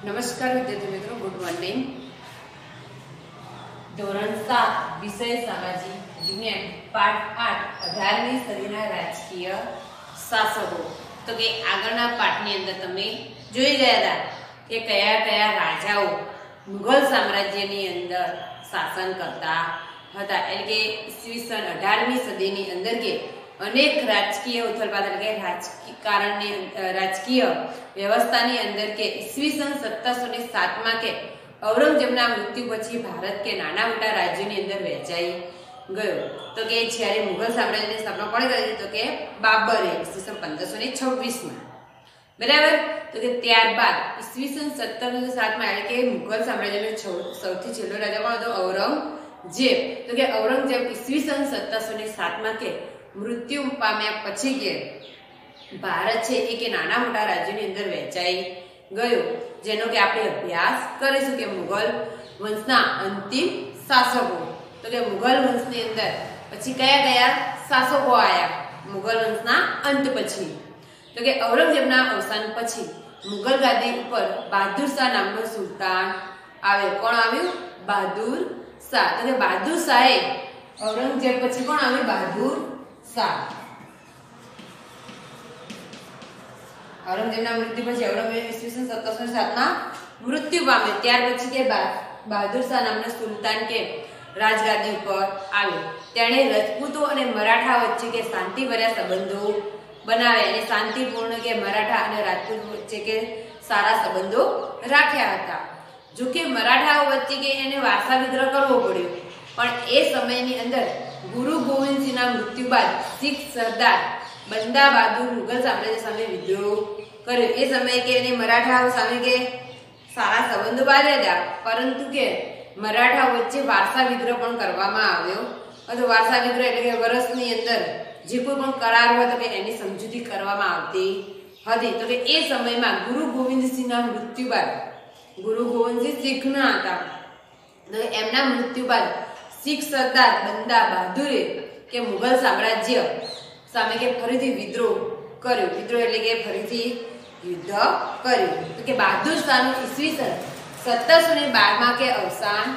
नमस्कार विद्यार्थी मित्रों, गुड मॉर्निंग। ધોરણ 7 વિષય સામાજિક વિજ્ઞાન પાઠ 8 18મી સદીના રાજકીય શાસકો। તો કે આગળના પાઠની અંદર તમે જોઈ ગયા હતા કે કયા કયા રાજાઓ મુઘલ સામ્રાજ્યની અંદર શાસન કરતા હતા। એટલે કે ઈસવીસન 18મી સદીની અંદર કે અનેક રાજકીય ઉથલપાથલ કે રાજકીય વ્યવસ્થાની અંદર કે ઈસવીસન 1707 માં કે औरंगजेबના મૃત્યુ પછી ભારત કે નાના મોટા રાજ્યોની અંદર વહેંચાઈ ગયો। તો કે જ્યારે મુઘલ સામ્રાજ્યની સ્થાપના કોણે કરી તો કે બાબરે ઈસવીસન 1526 માં, બરાબર। તો કે ત્યારબાદ ઈસવીસન 1707 માં એટલે કે મુઘલ સામ્રાજ્યનો સૌથી છેલ્લો રાજા કોણ હતો? औरंगजेब। તો કે औरंगजेब ઈસવીસન 1707 માં કે મૃત્યુ પામ્યા પછી કે ભારત છે એ કે નાના મોટા રાજ્યોની અંદર વહેંચાઈ ગયો, જેનો કે આપણે અભ્યાસ કરીશું કે મુઘલ વંશના અંતિમ શાસકો। તો કે મુઘલ વંશની અંદર પછી કયા કયા શાસકો આયા મુઘલ વંશના અંત પછી? તો કે औरंगजेबના અવસાન પછી મુઘલ ગાદી ઉપર બહાદુર શાહ નામનો સુલતાન આવ્યો। કોણ આવ્યું? બહાદુર શાહ। તો કે બહાદુર શાહે औरंगजेब પછી કોણ આવ્યું? બહાદુર શાહ। औरंगजेबના મૃત્યુ પછી औरंगजेब ઈસવીસન 1707 માં મૃત્યુ પામ્યો। ત્યાર પછી કે બહાદુર શાહ નામના સુલતાન કે રાજગાદી ઉપર આવ્યો। તેણે રજપૂતો અને મરાઠા વચ્ચે કે શાંતિભર્યા સંબંધો બનાવ્યા અને શાંતિપૂર્ણ કે મરાઠા અને રાજપૂત વચ્ચે કે સારા સંબંધો રાખ્યા હતા। જો કે મરાઠાઓ વચ્ચે કે એને વારસા વિગ્રહ કરવો પડ્યો, પણ એ સમયની અંદર ગુરુ ગોવિંદસિંહના મૃત્યુ બાદ શીખ સરદાર બંદા બહાદુર મુઘલ સામ્રાજ્ય સામે વિદ્રોહ કર્યો। એ સમયે કે એને મરાઠાઓ સામે કે સારા સંબંધો બાંધ્યા હતા, પરંતુ કે મરાઠાઓ વચ્ચે વારસા વિગ્રહ પણ કરવામાં આવ્યો હતો। વારસા વિગ્રહ એટલે કે વર્ષની અંદર જે કોઈ પણ કરાર હોય તો કે એની સમજૂતી કરવામાં આવતી હતી। તો કે એ સમયમાં ગુરુ ગોવિંદસિંહના મૃત્યુ બાદ, ગુરુ ગોવિંદસિંહ શીખના હતા, તો એમના મૃત્યુ બાદ શીખ સરદાર બંદા બહાદુરે કે મુઘલ સામ્રાજ્ય સામે કે ફરીથી વિદ્રોહ કર્યો। વિદ્રોહ એટલે કે ફરીથી યુદ્ધ કર્યું। તો કે બહાદુર શાહનું ઈસવીસન 1712 માં કે અવસાન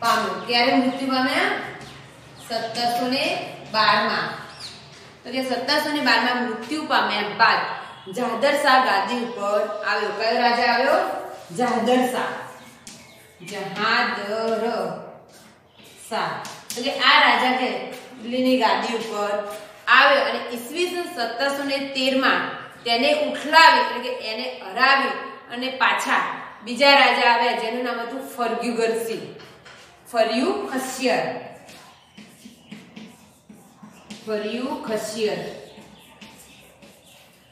પામ્યું। ક્યારે મૃત્યુ પામ્યા? 1712 માં। તો કે 1712 માં મૃત્યુ પામ્યા બાદ જહાદર શાહ ગાદી ઉપર આવ્યો। કયો રાજા આવ્યો? જહાદર શાહ। જહાદર શાહ। તો કે આ રાજા કે દિલ્હીની ગાદી ઉપર આવ્યો અને ઈસવીસન 1713 માં તેને ઉઠલાવી એટલે કે એને હરાવી અને પાછા બીજા રાજા આવ્યા, જેનું નામ હતું ફર્ગ્યુગરસિંહ, ફર્યુખસિયર।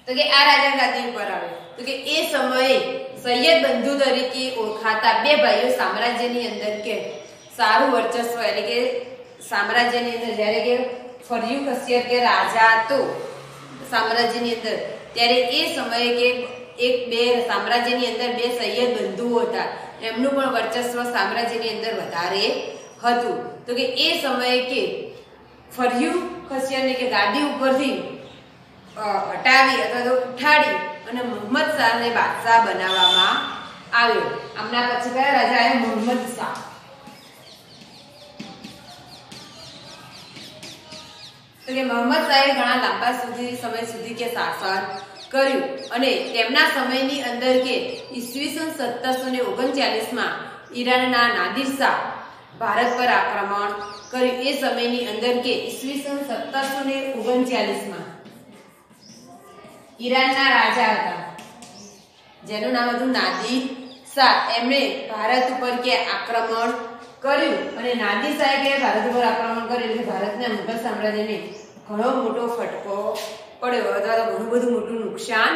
તો કે આ રાજા ગાદી ઉપર આવ્યો। તો કે એ સમયે સૈયદ બંધુ તરીકે ઓળખાતા બે ભાઈઓ સામ્રાજ્યની અંદર કે સારું વર્ચસ્વ એટલે કે સામ્રાજ્યની અંદર જ્યારે કે ફર્યુખસિયર કે રાજા હતો સામ્રાજ્યની અંદર, ત્યારે એ સમયે કે બે સામ્રાજ્યની અંદર બે સૈયદ બંધુઓ હતા, એમનું પણ વર્ચસ્વ સામ્રાજ્યની અંદર વધારે હતું। તો કે એ સમયે કે ફર્યુખસિયરને કે ગાદી ઉપરથી હટાવી અથવા તો ઉઠાડી અને મોહમ્મદ શાહને બાદશાહ બનાવવામાં આવ્યો। આમના પછી કયા રાજા આવ્યા? મોહમ્મદ શાહ। તો કે મોહમ્મદ શાહે ઘણા લાંબા સમય સુધી કે શાસન કર્યું અને તેમના સમયની અંદર કે ઈસવીસન 1739 માં ઈરાનના નાદિર શાહ ભારત પર આક્રમણ કર્યું। એ સમયની અંદર કે ઈસવીસન 1739 માં ઈરાનના રાજા હતા, જેનું નામ હતું નાદિર શાહ, એમણે ભારત ઉપર કે આક્રમણ કર્યું અને નાદિર શાહે કે ભારત ઉપર આક્રમણ કર્યું એટલે ભારતના મુઘલ સામ્રાજ્યને ઘણો મોટો ફટકો પડ્યો અથવા તો ઘણું બધું મોટું નુકસાન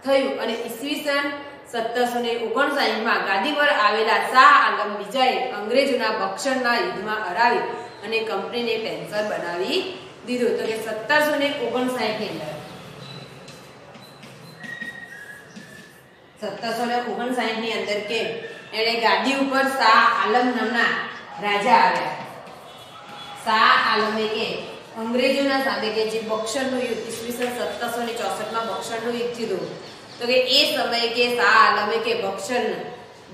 થયું અને ઈસવીસન 1759 માં ગાદી પર આવેલા શાહ આલમ બીજાએ અંગ્રેજોના બક્સરના યુદ્ધમાં હરાવી અને કંપનીને પેન્સર બનાવી દીધું। તો કે 1759 ની અંદર 1759 ની અંદર કે એણે ગાદી ઉપર શાહ આલમ નામના રાજા આવ્યા। શાહ આલમે કે અંગ્રેજોના સામે કે જે બક્સરનું યુદ્ધ ઈસવીસન 1764 માં બક્સરનું યુદ્ધ થયું, તો કે એ સમયે કે શાહ આલમે કે બક્સર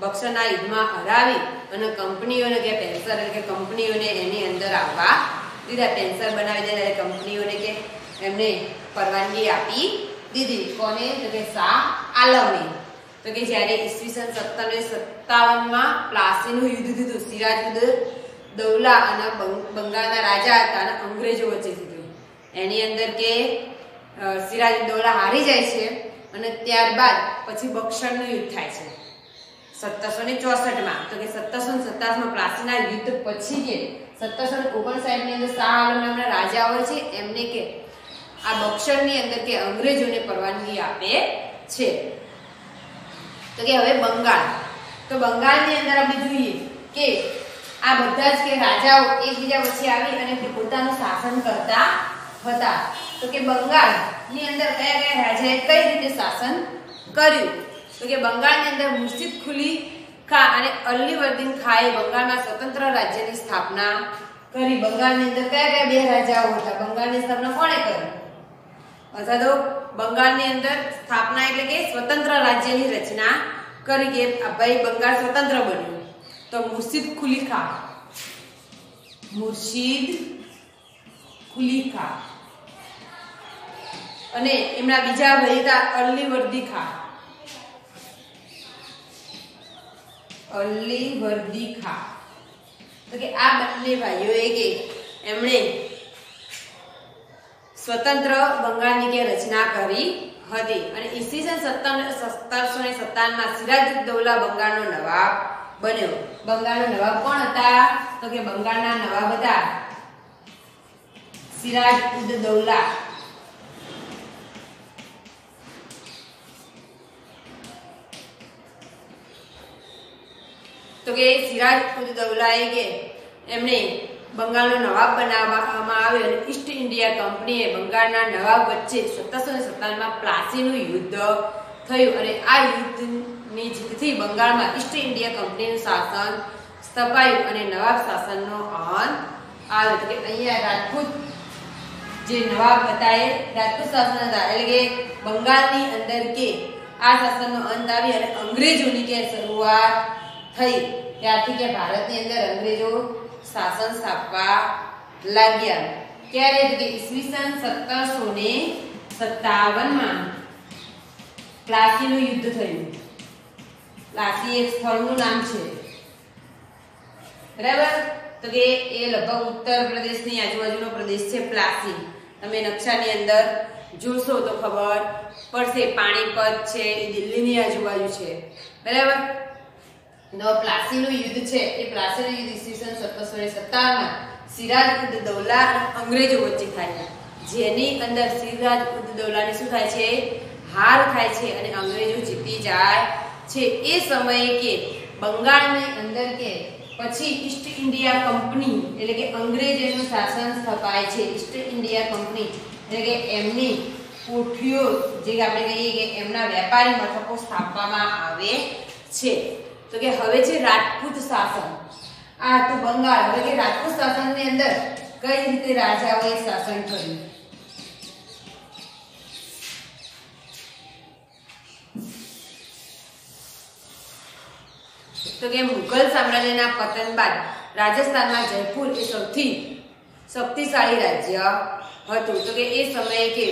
બક્સરના યુદ્ધમાં હરાવી અને કંપનીઓને કે પેન્સર એટલે કે કંપનીઓને એની અંદર આવવા દીધા. પેન્સર બનાવી દીધા કંપનીઓને કે એમને પરવાનગી આપી દીધી. કોને? તો કે શાહ આલમે. તો કે જ્યારે ઈસવીસન 1757માં પ્લાસીનું યુદ્ધ થયું, સિરાજ ઉદ દૌલા અને બંગાળના રાજા હતા અને અંગ્રેજો વચ્ચે થયું. એની અંદર કે સિરાજ ઉદ દૌલા હારી જાય છે અને ત્યારબાદ પછી બક્સરનું યુદ્ધ થાય છે 1764માં. તો કે 1757માં પ્લાસીના યુદ્ધ પછી કે 1759 ની અંદર શાહ આલમ નામના રાજા હોય છે, એમને કે આ બક્સરની અંદર કે અંગ્રેજોને પરવાનગી આપે છે. તો કે હવે બંગાળ, તો બંગાળની અંદર આપણે જોઈએ કે આ બધા જ કે રાજાઓ એકબીજા વચ્ચે આવી અને પોતાનું શાસન કરતા હતા. તો કે બંગાળની અંદર કયા કયા રાજાએ કઈ રીતે શાસન કર્યું? તો કે બંગાળની અંદર મુર્શિદ કુલી ખા અને અલીવર્દીન ખાએ બંગાળમાં સ્વતંત્ર રાજ્યની સ્થાપના કરી. બંગાળની અંદર કયા કયા બે રાજાઓ હતા? બંગાળની સ્થાપના કોણે કરી? અથવા તો બંગાળની અંદર સ્થાપના એટલે કે સ્વતંત્ર રાજ્યની રચના કરી કે ભાઈ બંગાળ સ્વતંત્ર બન્યું. તો મુર્શિદ કુલી ખા, મુર્શિદ કુલી ખા અને એમના બીજા ભાઈ હતા અલીવર્દી ખા, અલીવર્દી ખા. તો કે આ બંને ભાઈઓએ કે એમણે સ્વતંત્ર બંગાળની કે રચના કરી હતી. અને ઈસવીસન 1757માં સિરાજ ઉદ દૌલા બંગાળનો નવાબ બન્યો. બંગાળનો નવાબ કોણ હતા? તો કે બંગાળના નવાબ હતા સિરાજ ઉદ દૌલા. તો કે સિરાજ ઉદ દૌલાએ કે એમણે બંગાળનો નવાબ બનાવવામાં આવ્યો અને ઈસ્ટ ઇન્ડિયા કંપનીએ બંગાળના નવાબ વચ્ચે 1757માં પ્લાસીનું યુદ્ધ થયું અને આ યુદ્ધની જીતથી બંગાળમાં ઈસ્ટ ઇન્ડિયા કંપનીનું શાસન સ્થપાયું અને નવાબ શાસનનો અંત આવ્યો. તો કે અહીંયા રાજપૂત જે નવાબ હતા એ રાજપૂત શાસન હતા એટલે કે બંગાળની અંદર કે આ શાસનનો અંત આવી અને અંગ્રેજોની કે શરૂઆત થઈ. ત્યારથી કે ભારતની અંદર અંગ્રેજો શાસન સ્થાપવા લાગ્યા. ક્યારે? તો કે ઈસવીસન 1757માં પ્લાસીનું યુદ્ધ થયું. પ્લાસી એક સ્થળનું નામ છે, બરાબર? તો કે એ લગભગ ઉત્તર પ્રદેશની આજુબાજુનો પ્રદેશ છે પ્લાસી. તમે નકશાની અંદર જોશો તો ખબર પડશે. પાણીપત છે એ દિલ્હીની આજુબાજુ છે, બરાબર? પ્લાસીનું યુદ્ધ છે એ પ્લાસીનું યુદ્ધ ઈસવીસન 1757માં સિરાજ ઉદ દૌલા અને અંગ્રેજો વચ્ચે થાય છે, જેની અંદર સિરાજ ઉદ દૌલાની શું થાય છે? હાર થાય છે અને અંગ્રેજો જીતી જાય છે. એ સમયે કે બંગાળની અંદર કે પછી ઈસ્ટ ઇન્ડિયા કંપની એટલે કે અંગ્રેજોનું શાસન સ્થપાય છે. ઈસ્ટ ઇન્ડિયા કંપની એટલે કે એમની કોઠીઓ જે આપણે કહીએ કે એમના વેપારી મથકો સ્થાપવામાં આવે છે. તો કે હવે છે રાજપૂત શાસન. આ તો બંગાળ. હવે કે રાજપૂત શાસનની અંદર કઈ રીતે રાજાઓએ શાસન કર્યું? તો કે મુઘલ સામ્રાજ્યના પતન બાદ રાજસ્થાનમાં જયપુર એ સૌથી શક્તિશાળી રાજ્ય હતું. તો કે એ સમયે કે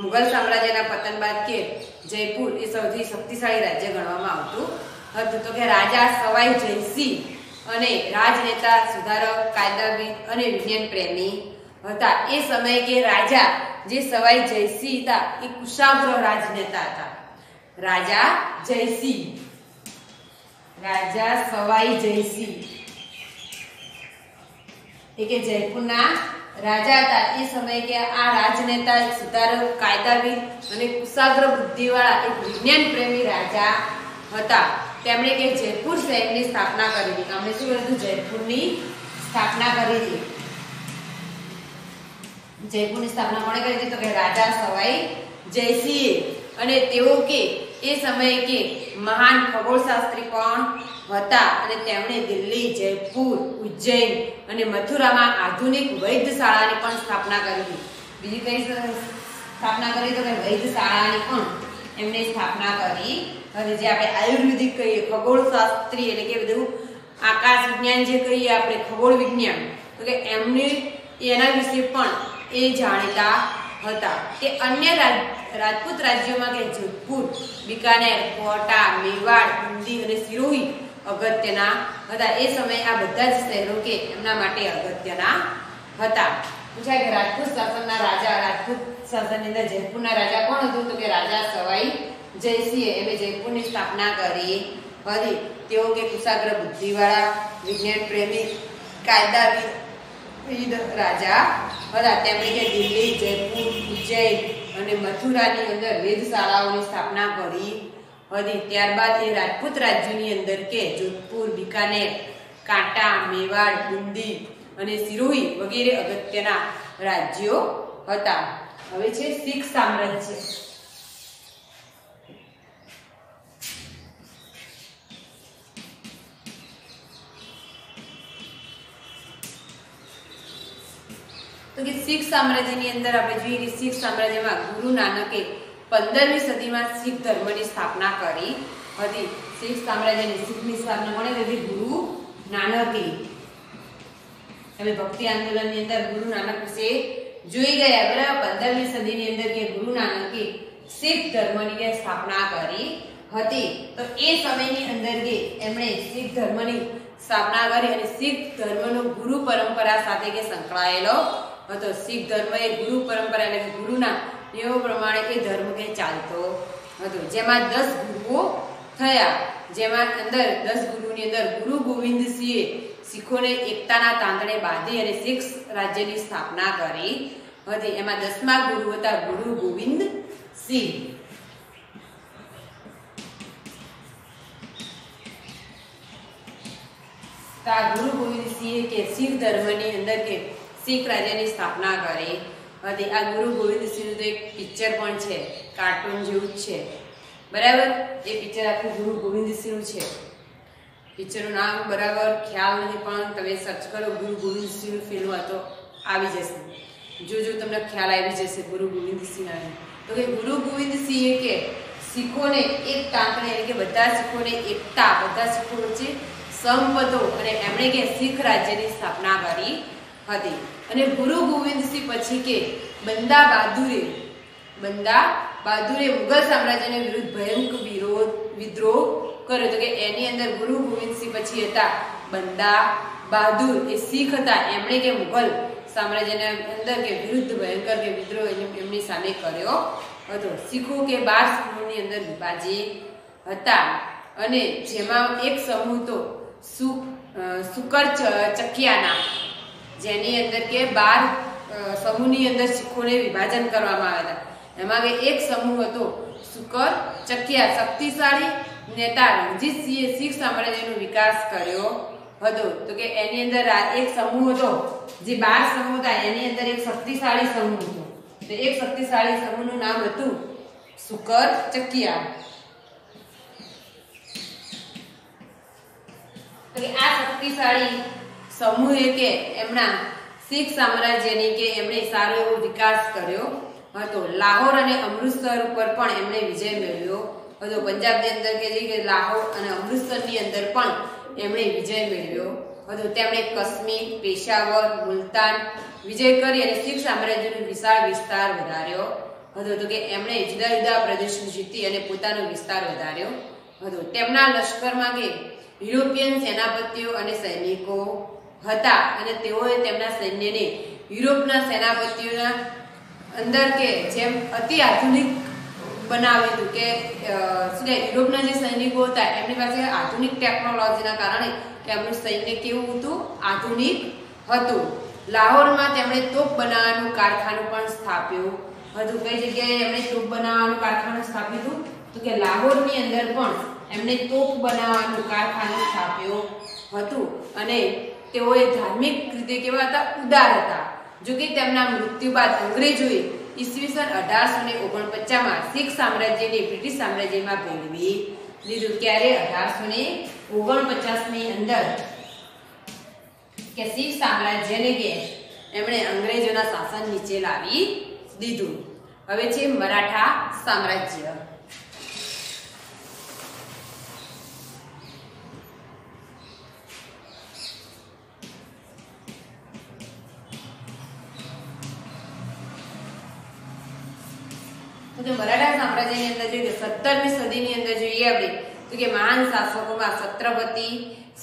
મુઘલ સામ્રાજ્યના પતન બાદ કે જયપુર એ સૌથી શક્તિશાળી રાજ્ય ગણવામાં આવતું હતું. તો કે રાજા સવાઈ જયસિંહ અને રાજનેતા સુધારક કાયદાવિદ અને વિજ્ઞાન પ્રેમી હતા. એ સમયે કે રાજા જે સવાઈ જયસિંહ હતા એ કુશાગ્ર રાજનેતા હતા. રાજા જયસિંહ, રાજા સવાઈ જયસિંહ એ કે જયપુરના રાજા હતા. એ સમયે કે આ રાજનેતા સુધારક કાયદાવિદ અને કુશાગ્ર બુદ્ધિવાળા એક વિજ્ઞાન પ્રેમી રાજા હતા. તેમણે કે જયપુર શહેરની સ્થાપના કરી હતી. તેમણે શું કર્યું? જયપુરની સ્થાપના કરી હતી. જયપુરની સ્થાપના કોણે કરી હતી? તો કે રાજા સવાઈ જયસિંહે. અને તેઓ કે એ સમયે કે મહાન ખગોળશાસ્ત્રી પણ હતા અને તેમણે દિલ્હી, જયપુર, ઉજ્જૈન અને મથુરામાં આધુનિક વૈદ્યશાળાની પણ સ્થાપના કરી હતી. બીજી કઈ સ્થાપના કરી? તો કે વૈદ્યશાળાની પણ એમણે સ્થાપના કરી અને જે આપણે આયુર્વેદિક કહીએ, ખગોળશાસ્ત્રી એટલે કે બધું આકાશ વિજ્ઞાન જે કહીએ આપણે, ખગોળ વિજ્ઞાન, તો કે એના વિશે પણ એ જાણીતા હતા. તે અન્ય રાજપૂત રાજ્યોમાં કે જોધપુર, બિકાનેર, કોટા, મેવાડ, બુંદી અને સિરોહી અગત્યના હતા. એ સમયે આ બધા જ શહેરો કે એમના માટે અગત્યના હતા. પૂછાય કે રાજપૂત શાસનના રાજા, રાજપૂત શાસનની અંદર જયપુરના રાજા કોણ હતું? તો કે રાજા સવાઈ જયસિંહે. એમણે જયપુરની સ્થાપના કરી હતી. તેઓ કે કુશાગ્ર બુદ્ધિવાળા, વિજ્ઞાન પ્રેમી, કાયદાવિદ રાજા હતા. તેમણે કે દિલ્હી, જયપુર, ઉજ્જૈન અને મથુરાની અંદર વેધશાળાઓની સ્થાપના કરી હતી. ત્યારબાદ એ રાજપૂત રાજ્યોની અંદર કે જોધપુર, બિકાનેર, કાંટા, મેવાડ, બુંદી અને સિરોહી વગેરે અગત્યના રાજ્યો હતા. હવે છે શીખ સામ્રાજ્ય. તો કે શીખ સામ્રાજ્યની અંદર આપણે જોઈએ કે શીખ સામ્રાજ્યમાં ગુરુ નાનકે 15મી સદીમાં શીખ ધર્મની સ્થાપના કરી હતી. શીખ સામ્રાજ્યની શીખની સ્થાપના કોણે કરી? ગુરુ નાનકે. હવે ભક્તિ આંદોલનની અંદર ગુરુ નાનક વિશે જોઈ ગયા, બરાબર. 15મી સદીની અંદર કે ગુરુ નાનકે શીખ ધર્મની કે સ્થાપના કરી હતી. તો એ સમયની અંદર કે એમણે શીખ ધર્મની સ્થાપના કરી અને શીખ ધર્મનો ગુરુ પરંપરા સાથે કે સંકળાયેલો હતો. શીખ ધર્મ એ ગુરુ પરંપરા એટલે કે ગુરુના નિયમો પ્રમાણે એ ધર્મ કે ચાલતો હતો. જેમાં 10 ગુરુઓ થયા. જેમાં અંદર 10 ગુરુની અંદર ગુરુ ગોવિંદસિંહે શીખોને એકતાના તાંતણે બાંધી અને શીખ રાજ્યની સ્થાપના કરી હતી. એમાં 10મા ગુરુ હતા ગુરુ ગોવિંદસિંહ. ગુરુ ગોવિંદસિંહે કે શીખ ધર્મની અંદર કે શીખ રાજ્યની સ્થાપના કરી હતી. આ ગુરુ ગોવિંદસિંહનું તો એક પિક્ચર પણ છે, કાર્ટૂન જેવું જ છે, બરાબર. એ પિક્ચર આખું ગુરુ ગોવિંદસિંહનું છે. પિક્ચરનું નામ બરાબર ખ્યાલ નથી, પણ તમે સર્ચ કરો ગુરુ ગોવિંદસિંહનું ફિલ્મ તો આવી જશે. જો તમને ખ્યાલ આવી જશે ગુરુ ગોવિંદસિંહના. તો કે ગુરુ ગોવિંદસિંહે કે શીખોને એક તાંતણે એટલે કે બધા શીખોને એકતા, બધા શીખો વચ્ચે સંપતો અને એમણે કે શીખ રાજ્યની સ્થાપના કરી હતી. અને ગુરુ ગોવિંદસિંહ પછી કે બંદા બહાદુરે મુગલ સામ્રાજ્યને વિરુદ્ધ ભયંકર વિદ્રોહ કર્યો. તો કે એની અંદર ગુરુ ગોવિંદસિંહ પછી હતા બંદા બહાદુર, એ શીખ હતા. એમણે કે મુગલ સામ્રાજ્યના અંદર કે વિરુદ્ધ ભયંકર કે વિદ્રોહ એમની સામે કર્યો હતો. શીખો કે 12 સમૂહની અંદર વિભાજિત હતા અને જેમાં એક સમૂહ તો સુકર ચકિયાના, જેની અંદર કે 12 સમૂહની અંદર શીખોને વિભાજન કરવામાં આવ્યા હતા. એમાં કે એક સમૂહ હતો સુકર ચકિયા. શક્તિશાળી નેતા રણજીતસિંહે શીખ સામ્રાજ્યનો વિકાસ કર્યો હતો. તો કે એની અંદર એક સમૂહ હતો, જે 12 સમૂહ હતા એની અંદર એક શક્તિશાળી સમૂહ હતો. તો એક શક્તિશાળી સમૂહનું નામ હતું સુકર ચકિયા. તો કે આ શક્તિશાળી સમૂહે કે એમના શીખ સામ્રાજ્યની કે એમણે સારો એવો વિકાસ કર્યો હતો. લાહોર અને અમૃતસર ઉપર પણ એમણે વિજય મેળવ્યો હતો. પંજાબની અંદર કે લાહોર અને અમૃતસરની અંદર પણ એમણે વિજય મેળવ્યો હતો. તેમણે કાશ્મીર, પેશાવર, મુલતાન વિજય કરી અને શીખ સામ્રાજ્યનો વિશાળ વિસ્તાર વધાર્યો હતો. તો કે એમણે જુદા જુદા પ્રદેશો જીતી અને પોતાનો વિસ્તાર વધાર્યો હતો. તેમના લશ્કરમાં કે યુરોપિયન સેનાપતિઓ અને સૈનિકો હતા અને તેઓએ તેમના સૈન્યને યુરોપના સેનાપતિઓના અંદર કે જેમ અતિ આધુનિક બનાવ્યું હતું. કે યુરોપના જે સૈનિકો હતા એમની પાસે આધુનિક ટેકનોલોજીના કારણે એમનું સૈન્ય કેવું હતું? આધુનિક હતું. લાહોરમાં તેમણે તોપ બનાવવાનું કારખાનું પણ સ્થાપ્યું હતું. કઈ જગ્યાએ એમણે તોપ બનાવવાનું કારખાનું સ્થાપ્યું હતું? તો કે લાહોરની અંદર પણ એમણે તોપ બનાવવાનું કારખાનું સ્થાપ્યું હતું. અને તેઓએ ધાર્મિક રીતે કેવા હતા? ઉદાર હતા. જો કે તેમના મૃત્યુ બાદ અંગ્રેજોએ ઈસવીસન 1849માં શીખ સામ્રાજ્યને બ્રિટિશ સામ્રાજ્યમાં ભેળવી લીધું. ક્યારે? 1849ની અંદર કે શીખ સામ્રાજ્યને કે એમણે અંગ્રેજોના શાસન નીચે લાવી દીધું. હવે છે મરાઠા સામ્રાજ્ય. તો મરાઠા સામ્રાજ્યની અંદર જોઈએ 17મી સદીની અંદર જોઈએ આપણે તો કે મહાન શાસકોમાં છત્રપતિ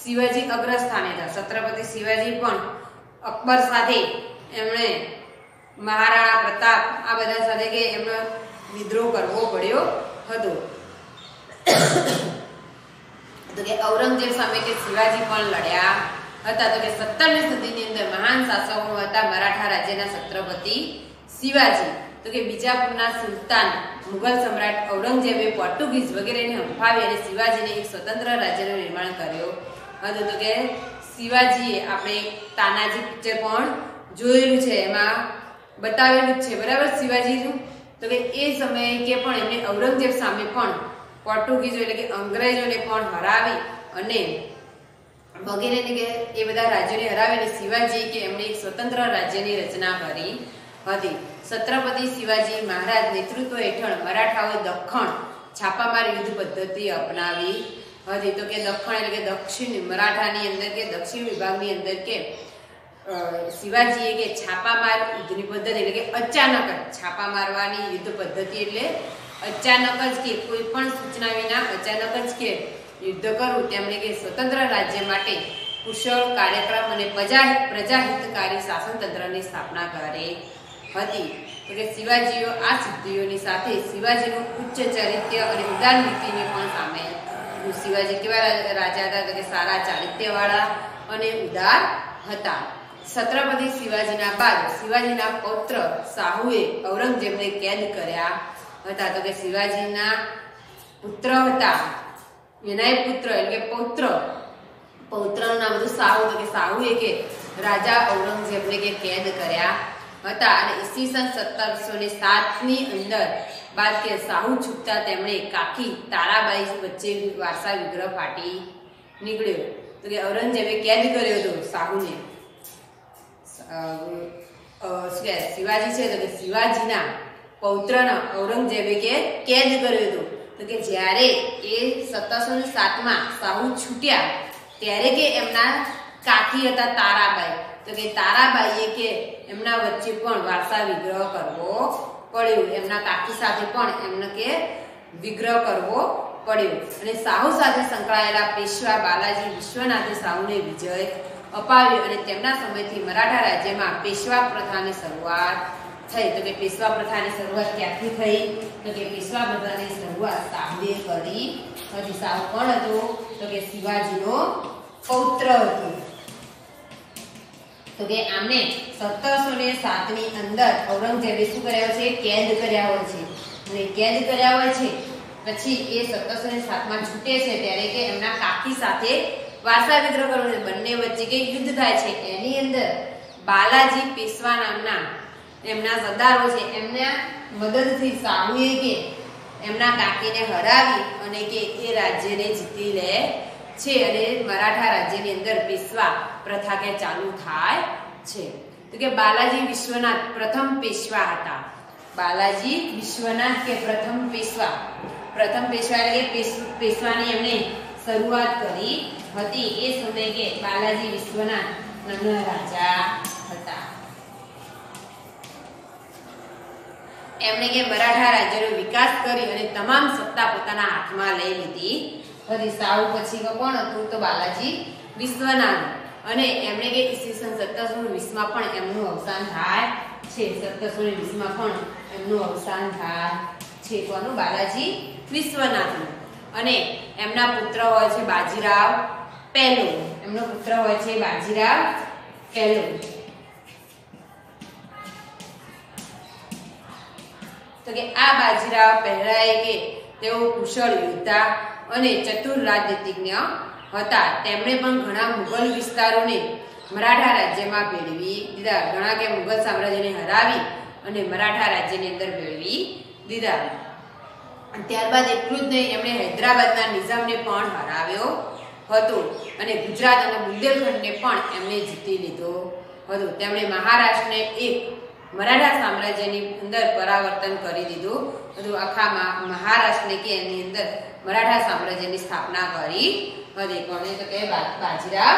શિવાજી અગ્રસ્થાને હતા. છત્રપતિ શિવાજી પણ અકબર સાથે એમણે મહારાણા પ્રતાપ આ બધા સાથે કે એમનો વિદ્રોહ કરવો પડ્યો હતો. તો કે ઔરંગઝેબ સામે કે શિવાજી પણ લડ્યા હતા. તો કે 17મી સદીની અંદર મહાન શાસકો હતા મરાઠા રાજ્યના છત્રપતિ શિવાજી. તો કે બીજાપુરના સુલતાન મુઘલ સમ્રાટ ઔરંગઝેબે પોર્ટુગીઝ વગેરેને હંફાવી અને શિવાજીને એક સ્વતંત્ર રાજ્યનું નિર્માણ કર્યો હતું. તો કે શિવાજીએ આપણે તાનાજી પિક્ચર પણ જોયેલું છે, એમાં બતાવેલું જ છે બરાબર શિવાજીનું. તો કે એ સમયે કે પણ એમને ઔરંગઝેબ સામે પણ પોર્ટુગીઝો એટલે કે અંગ્રેજોને પણ હરાવી અને વગેરેને કે એ બધા રાજ્યોને હરાવીને શિવાજી કે એમણે એક સ્વતંત્ર રાજ્યની રચના કરી હતી. છત્રપતિ શિવાજી મહારાજ નેતૃત્વ હેઠળ મરાઠાઓએ દખ્ખણ છાપામાર યુદ્ધ પદ્ધતિ અપનાવી હતી. તો કે દખ્ખણ એટલે કે દક્ષિણ મરાઠાની અંદર કે દક્ષિણ વિભાગની અંદર કે શિવાજીએ કે છાપામાર યુદ્ધની પદ્ધતિ એટલે કે અચાનક છાપા મારવાની યુદ્ધ પદ્ધતિ એટલે અચાનક જ કે કોઈ પણ સૂચના વિના અચાનક જ કે યુદ્ધ કરવું. તેમણે કે સ્વતંત્ર રાજ્ય માટે કુશળ કાર્યક્રમ અને પ્રજાહિતકારી શાસન તંત્રની સ્થાપના કરી હતી. તો કે શિવાજીઓ આ સિદ્ધિઓની સાથે શિવાજીનું ઉચ્ચ ચારિત્ર્ય અને ઉદાર નીતિને પણ સામે. શિવાજી કેવા રાજા હતા તો કે સારા ચારિત્ર્યવાળા અને ઉદાર હતા. છત્રપતિ શિવાજીના બાદ શિવાજીના પૌત્ર શાહુએ ઔરંગઝેબને કેદ કર્યા હતા. તો કે શિવાજીના પુત્ર હતા એનાય પુત્ર એટલે કે પૌત્રનું નામ હતું શાહુ. તો કે શાહુએ કે રાજા ઔરંગઝેબને કે કેદ કર્યા હતા અને ઈસવીસન 1707ની અંદર બાદ કે શાહુ છૂટતા તેમણે કાકી તારાબાઈ વચ્ચે વારસા વિગ્રહ ફાટી નીકળ્યો. તો કે ઔરંગઝેબે કેદ કર્યો હતો શાહુને. શિવાજી છે તો કે શિવાજીના પૌત્રને ઔરંગઝેબે કે કેદ કર્યો હતો. તો કે જ્યારે એ 1707માં શાહુ છૂટ્યા ત્યારે કે એમના કાકી હતા તારાબાઈ. તો કે તારાબાઈએ કે એમના વચ્ચે પણ વારસા વિગ્રહ કરવો પડ્યો. એમના કાકી સાથે પણ એમને કે વિગ્રહ કરવો પડ્યો અને શાહુ સાથે સંકળાયેલા પેશવા બાલાજી વિશ્વનાથે શાહુને વિજય અપાવ્યો અને તેમના સમયથી મરાઠા રાજ્યમાં પેશવા પ્રથાની શરૂઆત થઈ. તો કે પેશવા પ્રથાની શરૂઆત ક્યાંથી થઈ તો કે પેશવા પ્રથાની શરૂઆત શાહુએ કરી હતી. શાહુ કોણ હતો તો કે શિવાજીનો પૌત્ર હતો. તો કે આમને 1707ની અંદર ઔરંગઝેબે શું કર્યા છે કેદ કર્યા હોય છે અને કેદ કર્યા હોય છે પછી એ 1707માં છૂટે છે ત્યારે કે એમના કાકી સાથે વારસા વિગ્રહ કરવો છે. બંને વચ્ચે કે યુદ્ધ થાય છે. એની અંદર બાલાજી પેશવા નામના એમના સરદારો છે એમના મદદથી શાહુએ કે એમના કાકીને હરાવી અને કે એ રાજ્યને જીતી લે છે અને મરાઠા રાજ્યની અંદર પેશવા પ્રથા કે ચાલુ થાય છે. તો કે બાલાજી વિશ્વનાથ પ્રથમ પેશવા હતા. બાલાજી વિશ્વનાથ કે પ્રથમ પેશવા એટલે કે પેશવાની એમણે શરૂઆત કરી હતી. એ સમયે કે બાલાજી વિશ્વનાથ નામના રાજા હતા. એમણે કે મરાઠા રાજ્યનો વિકાસ કરી અને તમામ સત્તા પોતાના હાથમાં લઈ લીધી હતી. શાહુ પછી કોણ હતું તો બાલાજી વિશ્વનાથ અને એમણે કે ઈસવીસન 1720માં પણ એમનું અવસાન થાય છે. 1720માં પણ એમનું અવસાન થાય છે. કોનું બાલાજી વિશ્વનાથનું. અને એમના પુત્ર હોય છે બાજીરાવ પહેલો. એમનો પુત્ર હોય છે બાજીરાવ પહેલો. તો કે આ બાજીરાવ પહેલાએ કે તેઓ કુશળ યોદ્ધા અને ચતુર રાજનીતિજ્ઞ હતા. તેમણે પણ ઘણા મુઘલ વિસ્તારોને મરાઠા રાજ્યમાં ભેળવી દીધા. ઘણા કે મુઘલ સામ્રાજ્યને હરાવી અને મરાઠા રાજ્યની અંદર ભેળવી દીધા. ત્યારબાદ એટલું જ નહીં એમણે હૈદરાબાદના નિઝામને પણ હરાવ્યો હતો અને ગુજરાત અને બુંદેલખંડને પણ એમણે જીતી લીધો હતો. તેમણે મહારાષ્ટ્રને એક મરાઠા સામ્રાજ્યની અંદર પરાવર્તન કરી દીધું હતું. આખા મહારાષ્ટ્રને કે એની અંદર મરાઠા સામ્રાજ્યની સ્થાપના કરી હતી. કોણે તો કે બાજીરાવ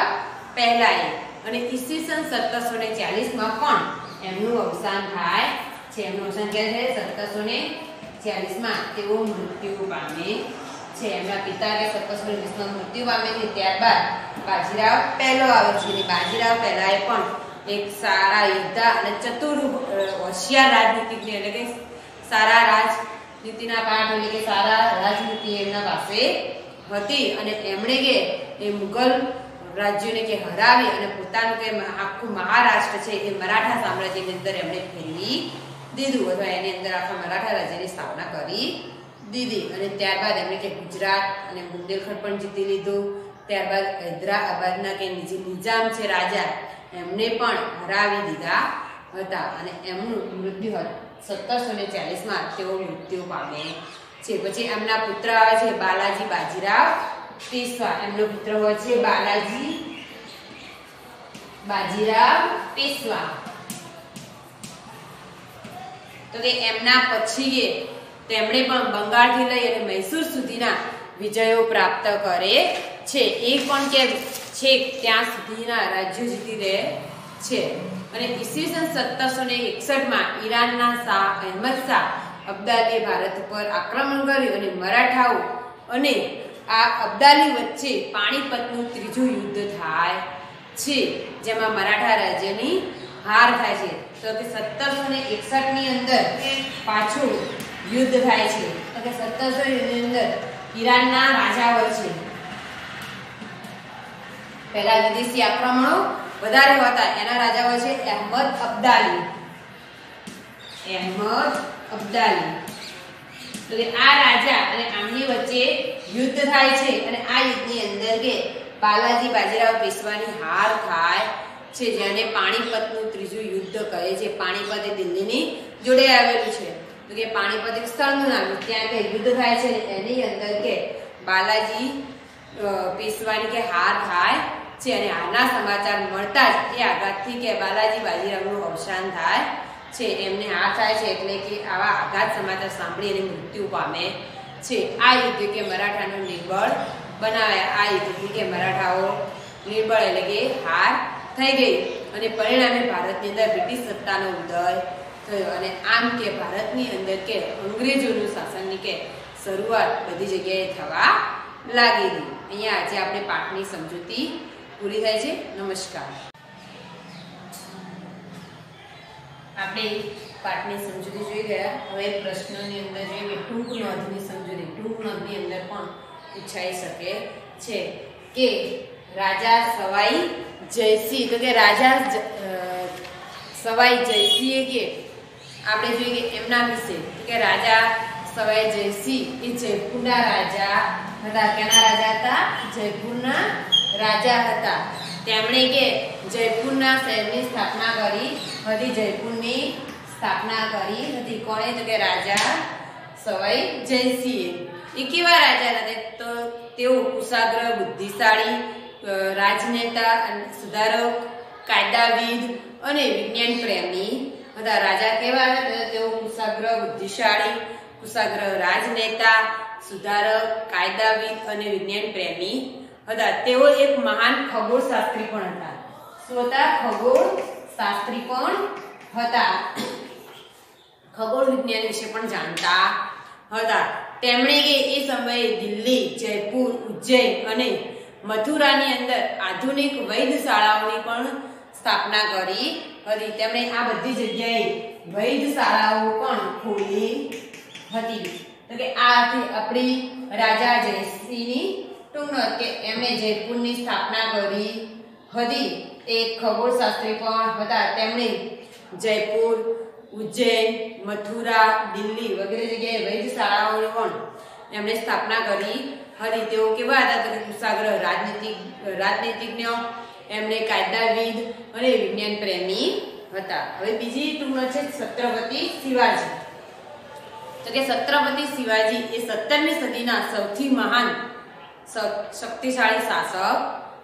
પહેલાએ. અને ઈસવીસન 1740માં પણ એમનું અવસાન થાય છે. એમનું અવસાન ક્યારે છે 1740 46માં તેઓ મૃત્યુ પામે છે. એમના પિતા કે 1720માં મૃત્યુ પામે છે. ત્યારબાદ બાજીરાવ પહેલો આવે છે. અને બાજીરાવ પહેલાએ પણ એક સારા યોદ્ધા અને ચતુર હોશિયાર રાજનીતિજ્ઞ એટલે કે સારા રાજનીતિના પાઠ એટલે કે સારા રાજનીતિ એમના પાસે હતી. અને એમણે કે એ મુગલ રાજ્યોને કે હરાવી અને પોતાનું કે આખું મહારાષ્ટ્ર છે એ મરાઠા સામ્રાજ્યની અંદર એમણે ફેરવી દીધું અથવા એની અંદર આખા મરાઠા રાજ્યની સ્થાપના કરી દીધી. અને ત્યારબાદ એમણે કે ગુજરાત અને બુંદેલખંડ પણ જીતી લીધું. ત્યારબાદ હૈદરાબાદના કે નિજામ છે રાજા એમને પણ હરાવી દીધા હતા. અને એમનું મૃત્યુ 1740માં તેઓ મૃત્યુ પામે છે. પછી એમના પુત્ર આવે છે બાલાજી બાજીરાવ પેશવા. એમનો પુત્ર હોય છે બાલાજી બાજીરાવ પેશવા. તો કે એમના પછી તેમણે પણ બંગાળથી લઈ અને મૈસૂર સુધીના વિજયો પ્રાપ્ત કરે છે. એ પણ કે છેક ત્યાં સુધીના રાજ્યો જીતી રહે છે. અને ઈસવીસન 1761માં ઈરાનના શાહ અહેમદ શાહ અબ્દાલીએ ભારત પર આક્રમણ કર્યું અને મરાઠાઓ અને આ અબ્દાલી વચ્ચે પાણીપતનું ત્રીજું યુદ્ધ થાય છે, જેમાં મરાઠા રાજ્યની હાર થાય છે. તો કે 1761ની અંદર પાછું યુદ્ધ થાય છે. તો કે 1700 ની અંદર ઈરાનના રાજા હોય છે. પહેલા વિદેશી આક્રમણો વધારે હતા. એના રાજા હોય છે અહેમદ અબ્દાલી. અહેમદ અબ્દાલી. તો કે આ રાજા અને આમની વચ્ચે યુદ્ધ થાય છે. અને આ યુદ્ધની અંદર કે બાલાજી બાજીરાવ પેશવાની હાર થાય છે, જેને પાણીપતનું ત્રીજું યુદ્ધ કહે છે. પાણીપત એ દિલ્હીની જોડે આવેલું છે. તો કે પાણીપત એક સ્થળનું નામ છે. ત્યાં કે યુદ્ધ થાય છે. એની અંદર કે બાલાજી પેશવાની કે હાર થાય છે. અને આના સમાચાર મળતા જ એ આઘાતથી કે બાલાજી બાજીરાવનું અવસાન થાય છે. એમને હાર થાય છે એટલે કે આવા આઘાત સમાચાર સાંભળી અને મૃત્યુ પામે છે. આ યુદ્ધ કે મરાઠાનો નિર્બળ બનાવે. આ યુદ્ધથી કે મરાઠાઓ નિર્બળ એટલે કે હાર થઈ ગઈ. અને પરિણામે ભારતની અંદર બ્રિટિશ સત્તાનો ઉદય થયો. અને આમ કે ભારતની અંદર કે અંગ્રેજોનું શાસનની કે શરૂઆત બધી જગ્યાએ થવા લાગી હતી. અહીંયા આજે આપણે પાઠની સમજૂતી પૂરી થાય છે. નમસ્કાર. આપણે પાઠની સમજૂતી જોઈ ગયા. હવે પ્રશ્નોની અંદર જોઈએ કે ટૂંક નોંધની સમજૂતી. ટૂંક નોંધની અંદર પણ પૂછાઈ શકે છે કે રાજા સવાઈ જયસિંહ, તો કે રાજા સવાઈ જયસિંહે કે આપણે જોઈએ કે એમના વિશે તો કે રાજા સવાઈ જયસિંહ એ જયપુરના રાજા હતા. કેના રાજા હતા? જયપુરના રાજા હતા. તેમણે કે જયપુરના શહેરની સ્થાપના કરી હતી. જયપુરની સ્થાપના કરી હતી. કોણે? તો કે રાજા સવાઈ જયસિંહે. એ કેવા રાજા હતા? તો તેઓ કુશાગ્ર, બુદ્ધિશાળી, રાજનેતા, સુધારક, કાયદાવિદ અને વિજ્ઞાન પ્રેમી હતા. રાજા કેવા હતા? તેઓ કુશાગ્ર, બુદ્ધિશાળી, કુશાગ્ર રાજનેતા, સુધારક, કાયદાવિદ અને વિજ્ઞાન પ્રેમી હતા. તેઓ એક મહાન ખગોળશાસ્ત્રી પણ હતા. શું હતા? ખગોળશાસ્ત્રી પણ હતા. ખગોળ વિજ્ઞાન વિશે પણ જાણતા હતા. તેમણે એ સમયે દિલ્હી, જયપુર, ઉજ્જૈન અને મથુરાની અંદર આધુનિક વૈદ્યશાળાઓની પણ સ્થાપના કરી હતી. તેમણે આ બધી જગ્યાએ વૈદ્યશાળાઓ પણ ખોલી હતી. તો કે આ હતી આપણી રાજા જયસિંહની ટૂંક નોંધ કે એમણે જયપુરની સ્થાપના કરી હતી. એક ખગોળશાસ્ત્રી પણ હતા. તેમણે જયપુર, ઉજ્જૈન, મથુરા, દિલ્હી વગેરે જગ્યાએ વૈદ્યશાળાઓની પણ એમણે સ્થાપના કરી હતી. તેઓ કેવા હતા? તો કુશાગ્ર રાજનીતિજ્ઞ, એમણે કાયદાવિદ અને વિજ્ઞાન પ્રેમી હતા. હવે બીજી ટૂંક નોંધ છે છત્રપતિ શિવાજી. તો કે છત્રપતિ શિવાજી એ 17મી સદીના સૌથી મહાન શક્તિશાળી શાસક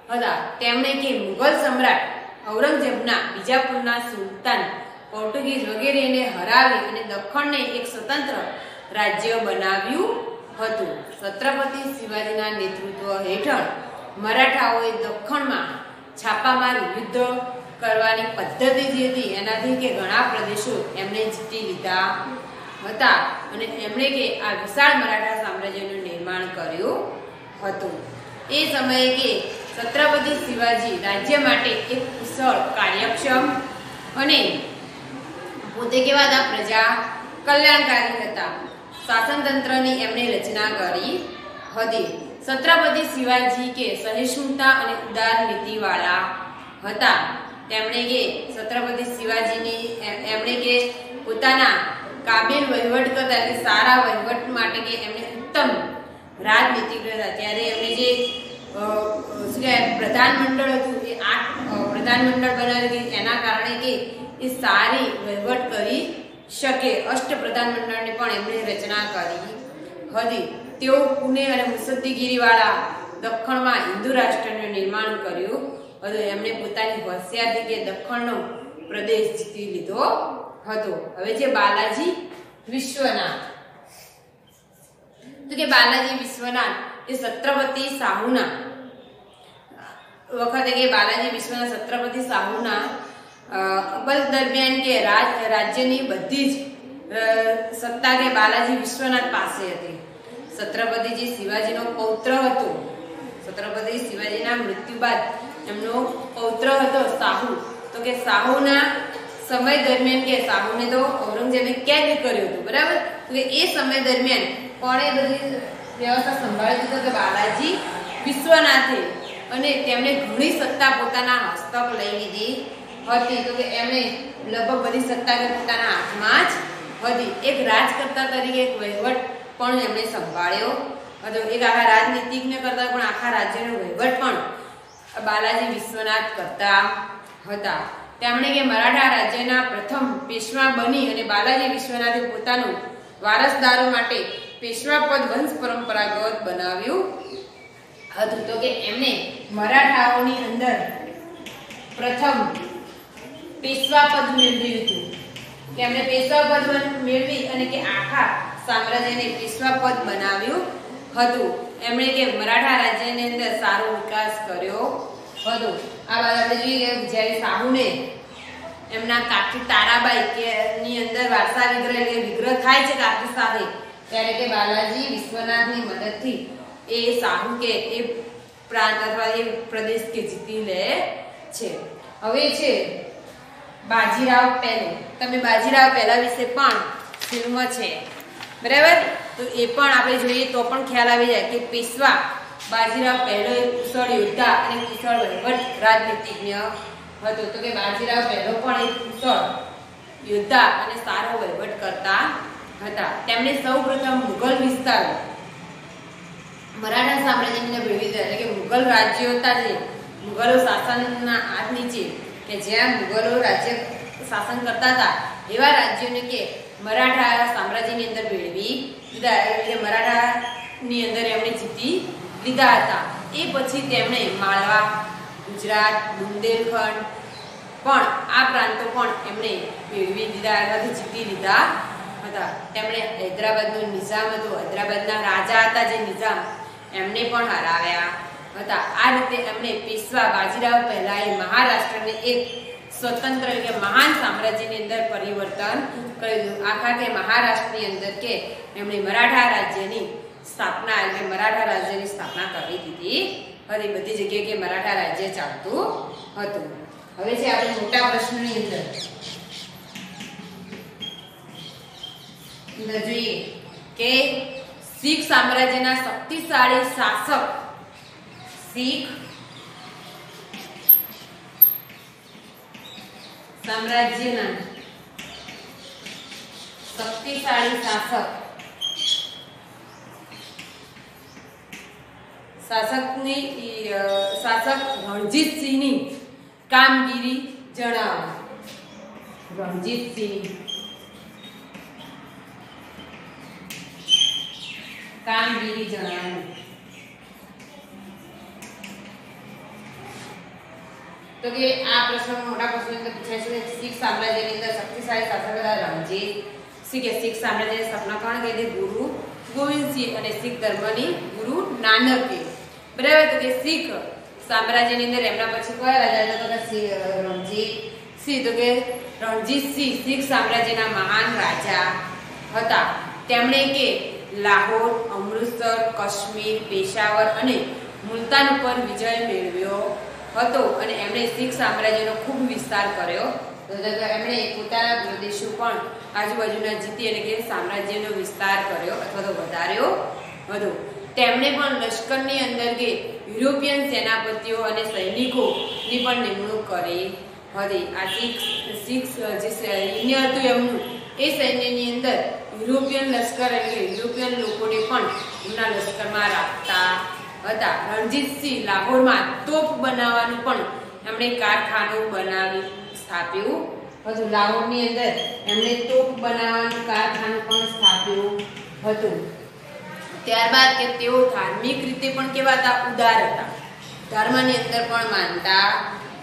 હતા. તેમણે કે મુગલ સમ્રાટ ઔરંગઝેબના બીજાપુરના સુલતાન, પોર્ટુગીઝ વગેરેને હરાવી અને દખ્ખણને એક સ્વતંત્ર રાજ્ય બનાવ્યું હતું. છત્રપતિ શિવાજીના નેતૃત્વ હેઠળ મરાઠાઓએ દખ્ખણમાં છાપામાર યુદ્ધ કરવાની પદ્ધતિ જે હતી એનાથી કે ઘણા પ્રદેશો એમણે જીતી લીધા હતા અને એમણે કે આ વિશાળ મરાઠા સામ્રાજ્યનું નિર્માણ કર્યું હતું. એ સમયે કે છત્રપતિ શિવાજી રાજ્ય માટે એક કુશળ, કાર્યક્ષમ અને પોતે કેવા હતા? પ્રજા કલ્યાણકારી હતા. શાસન તંત્રની એમણે રચના કરી હતી. છત્રપતિ શિવાજી કે સહિષ્ણુતા અને ઉદાર નીતિવાળા હતા. તેમણે કે છત્રપતિ શિવાજીની એમણે કે પોતાના કાબિલ વહીવટ કરતા એટલે સારા વહીવટ માટે કે એમણે ઉત્તમ રાજનીતિજ્ઞ હતા. ત્યારે એમણે જે પ્રધાનમંડળ હતું એ 8 પ્રધાનમંડળ બનાવ્યું હતું. એના કારણે કે એ સારી વહીવટ કરી શકે. અષ્ટ પ્રધાનમંડળની પણ એમણે રચના કરી હતી. તેઓ પુણે અને મુસદ્દીગીરીવાળા દખ્ખણમાં હિન્દુ રાષ્ટ્રનું નિર્માણ કર્યું હતું. એમણે પોતાની હોશિયારી કે દખ્ખણનો પ્રદેશ જીતી લીધો હતો. હવે છે બાલાજી વિશ્વનાથ. તો કે બાલાજી વિશ્વનાથ એ છત્રપતિ શાહુના વખતે કે બાલાજી વિશ્વનાથ છત્રપતિ શાહુના અકબર દરમિયાન કે રાજ્યની બધી જ સત્તા કે બાલાજી વિશ્વનાથ પાસે હતી. છત્રપતિજી શિવાજીનો પૌત્ર હતો. છત્રપતિ શિવાજીના મૃત્યુ બાદ એમનો પૌત્ર હતો શાહુ. તો કે શાહુના સમય દરમિયાન કે શાહુને તો ઔરંગઝેબે કેદ કર્યો હતો, બરાબર. તો કે એ સમય દરમિયાન કોણે બધી વ્યવસ્થા સંભાળી દીધો? કે બાલાજી વિશ્વનાથે. અને તેમણે ઘણી સત્તા પોતાના હસ્તક લઈ લીધી હતી. તો કે એમણે લગભગ બધી સત્તા પોતાના હાથમાં જ હતી. એક રાજકર્તા તરીકે એક વહીવટ પણ એમણે સંભાળ્યો હતો. એક આખા રાજનીતિજ્ઞ કરતા પણ આખા રાજ્યનો વહીવટ પણ બાલાજી વિશ્વનાથ કરતા હતા. તેમણે કે મરાઠા રાજ્યના પ્રથમ પેશવા બની અને બાલાજી વિશ્વનાથે પોતાનું વારસદારો માટે પેશવા પદ વંશ પરંપરાગત બનાવ્યું હતું. તો કે એમણે મરાઠાઓની અંદર પ્રથમ પેશવા પદ મેળવ્યું હતું. કે એમણે પેશવા પદ મેળવી અને કે આખા સામ્રાજ્યને પેશવા પદ બનાવ્યું હતું. એમણે કે મરાઠા રાજ્યની અંદર સારો વિકાસ કર્યો હતો. આ વાત આપણે જોઈએ કે જ્યારે શાહુને એમના કાકી તારાબાઈ કે ની અંદર વારસા વિગ્રહ થાય છે કાકી સાથે, ત્યારે કે બાલાજી વિશ્વનાથની મદદથી એ શાહુ કે એ પ્રાંત અથવા એ પ્રદેશ કે જીતી લે છે. હવે છે બાજીરાવ પહેલો. તમે બાજીરાવ પહેલા વિશે પણ ફિલ્મ છે, બરાબર. તો એ પણ આપણે જોઈએ તો પણ ખ્યાલ આવી જાય કે પેશવા બાજીરાવ પહેલો એક કુશળ યોદ્ધા અને કુશળ વહીવટ રાજનીતિજ્ઞ હતો. તો કે બાજીરાવ પહેલો પણ એક કુશળ યોદ્ધા અને સારો વહીવટ કરતા હતા. તેમણે સૌપ્રથમ મુઘલ વિસ્તારો મરાઠા સામ્રાજ્યની અંદર ભેળવી દીધા. એટલે કે મુઘલ રાજ્યો હતા જે મુઘલો શાસનના હાથ નીચે કે જ્યાં મુઘલો રાજ્ય શાસન કરતા હતા એવા રાજ્યોને કે મરાઠા સામ્રાજ્યની અંદર ભેળવી દીધા. એટલે મરાઠાની અંદર એમણે જીતી લીધા હતા. એ પછી તેમણે માળવા, ગુજરાત, બુંદેલખંડ પણ આ પ્રાંતો પણ એમણે મેળવી દીધા અથવા જીતી લીધા હતા. તેમણે હૈદરાબાદનો નિઝામ હતો, હૈદરાબાદના રાજા હતા જે નિઝામ, એમને પણ હરાવ્યા હતા. આ રીતે એમણે પેશવા બાજીરાવ પહેલાએ મહારાષ્ટ્રને એક સ્વતંત્ર કે મહાન સામ્રાજ્યની અંદર પરિવર્તન કર્યું. આખા કે મહારાષ્ટ્રની અંદર કે એમણે મરાઠા રાજ્યની સ્થાપના એટલે મરાઠા રાજ્યની સ્થાપના કરી દીધી હતી. બધી જગ્યાએ કે મરાઠા રાજ્ય ચાલતું હતું. હવે છે આપણે મોટા પ્રશ્નની અંદર જોઈએ કે શીખ સામ્રાજ્યના શક્તિશાળી શાસક શીખ સામ્રાજ્યના શક્તિશાળી શાસક રણજીતસિંહની કામગીરી જણાવો. રણજીતસિંહ કામગીરી જણાવો. તો કે આ પ્રશ્ન મોટા પ્રશ્નો અંદર પૂછાય છે. શીખ સામ્રાજ્યની અંદર શક્તિશાળી શાસક હતા રણજીતસિંહ. કે શીખ સામ્રાજ્યની સ્થાપના કોણ કરી? ગુરુ ગોવિંદસિંહ અને શીખ ધર્મની ગુરુ નાનકે, બરાબર. તો કે શીખ સામ્રાજ્યની અંદર એમના પછી કયા રાજા હતા? તો કે રણજીતસિંહ. તો કે રણજીતસિંહ શીખ સામ્રાજ્યના મહાન રાજા હતા. તેમણે કે લાહોર, અમૃતસર, કાશ્મીર, પેશાવર અને મુલતાન ઉપર વિજય મેળવ્યો હતો અને એમણે શીખ સામ્રાજ્યનો ખૂબ વિસ્તાર કર્યો. એમણે પોતાના પ્રદેશો પણ આજુબાજુના જીતી અને કે સામ્રાજ્યનો વિસ્તાર કર્યો અથવા તો વધાર્યો હતો. તેમણે પણ લશ્કરની અંદર કે યુરોપિયન સેનાપતિઓ અને સૈનિકોની પણ નિમણૂક કરી હતી. આ શીખ જે સૈન્ય હતું એમનું, એ સૈન્યની અંદર યુરોપિયન લશ્કર એટલે યુરોપિયન લોકોને પણ એમના લશ્કરમાં રાખતા હતા. રણજીતસિંહ લાહોરમાં તોપ બનાવવાનું પણ એમણે કારખાનું બનાવી સ્થાપ્યું હતું. લાહોરની અંદર એમણે તોપ બનાવવાનું કારખાનું પણ સ્થાપ્યું હતું. ત્યારબાદ કે તેઓ ધાર્મિક રીતે પણ કેવા હતા? ઉદાર હતા. ધર્મની અંદર પણ માનતા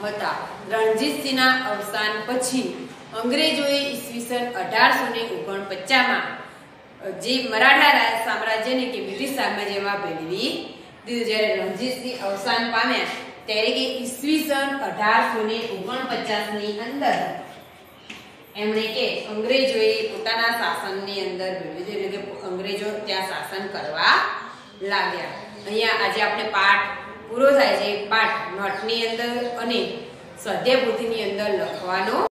હતા. રણજીતસિંહના અવસાન પછી અંગ્રેજોએ ઈસવીસન 1849માં જે મરાઠા સામ્રાજ્યને કે બ્રિટિશ સામ્રાજ્યમાં ભેળવી દીધું. જ્યારે રણજીતસિંહ અવસાન પામ્યા ત્યારે કે ઈસવીસન 1849ની અંદર એમણે કે અંગ્રેજોએ પોતાના શાસનની અંદર ભેળવી દીધું, એટલે કે અંગ્રેજો ત્યાં શાસન કરવા લાગ્યા. અહીંયા આજે આપણે પાઠ પૂરો થાય છે. પાઠ નોટની અંદર અને સ્વાધ્યાય પોથીની અંદર લખવાનો